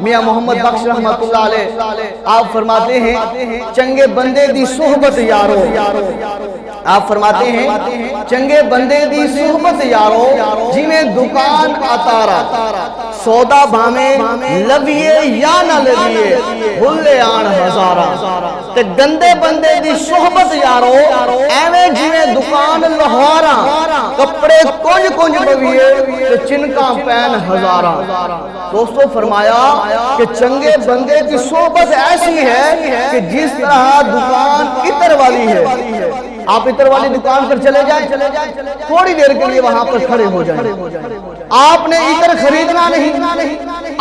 میاں محمد بخش رحمت اللہ علیہ آپ فرماتے ہیں چنگے بندے دی صحبت یارو، آپ فرماتے ہیں چنگے بندے دی صحبت یارو جنہیں دکان اتارا سودا بھامے لبیے یا نہ لبیے بھلے آن ہزارہ، تے گندے بندے دی صحبت یارو ایویں جنہیں دکان لہوارا کپڑے کنج کنج بویے تے چنکاں پین ہزارہ۔ دوستو فرمایا کہ چنگے بندے کی صحبت ایسی ہے کہ جس طرح دکان عطر والی ہے، آپ عطر والی دکان پر چلے جائیں تھوڑی دیر کے لیے وہاں پر کھڑے ہو جائیں، آپ نے عطر خریدنا نہیں،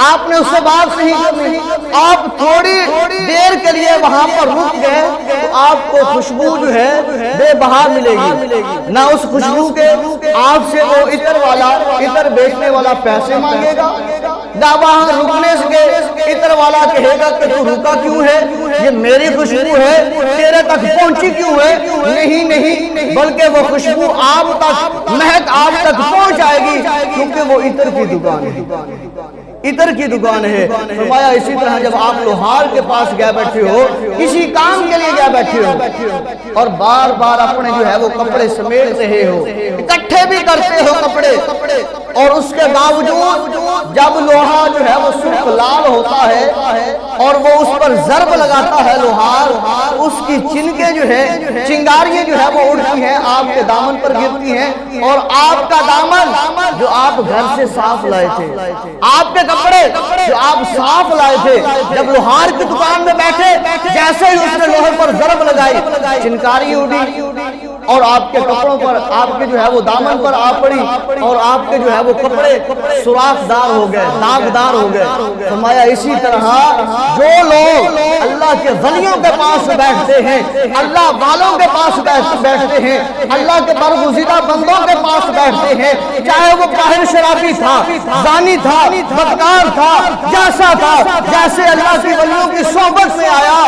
آپ نے اس سے بات نہیں کرنی، آپ تھوڑی دیر کے لیے وہاں پر رک گئے تو آپ کو خوشبو جو ہے بے بہا ملے گی، نہ اس خوشبو کے آپ سے وہ عطر بیچنے والا پیسے مانگے گا، نہ وہاں رکنے سے عطر والا کہے گا کہ تو رکا کیوں ہے، یہ میری خوشبو ہے تیرے تک پہنچی کیوں ہے، نہیں بلکہ وہ خوشبو آپ تک مہک آپ تک پہنچ جائے گی کیونکہ وہ عطر کی دکان ہے، عطر کی دکان ہے۔ فرمایا اسی طرح جب آپ لوہار کے پاس گئے بیٹھے ہو، کسی کام کے لیے گئے بیٹھے ہو اور بار بار اپنے جو ہے وہ کپڑے سمیٹ رہے ہو، اکٹھے بھی کرتے ہو کپڑے، اور اس کے باوجود جب لوہا جو ہے وہ سرخ لال ہوتا ہے اور وہ اس پر ضرب لگاتا ہے لوہار، اس کی چنکیں جو ہے چنگاریاں جو ہے وہ اڑتی ہیں آپ کے دامن پر گرتی ہیں، اور آپ کا دامن جو آپ گھر سے صاف لائے تھے، آپ کے کپڑے جو آپ صاف لائے تھے، جب لوہار کی دکان میں بیٹھے جیسے ہی اس نے لوہے پر ضرب لگائی چنکاری اڑی اور آپ کے کپڑوں پر آپ کے جو ہے وہ دامن پر آ پڑی اور آپ کے جو ہے وہ کپڑے سوراخ دار ہو گئے، داغدار ہو گئے۔ فرمایا اسی طرح جو لوگ اللہ کے ولیوں کے پاس بیٹھتے ہیں، اللہ والوں کے پاس بیٹھتے ہیں، اللہ کے برگزیدہ بندوں کے پاس بیٹھتے ہیں، چاہے وہ کاہل شرابی تھا، زانی تھا، بدکار تھا، جیسا تھا، جیسے اللہ کے ولیوں کی صحبت میں آیا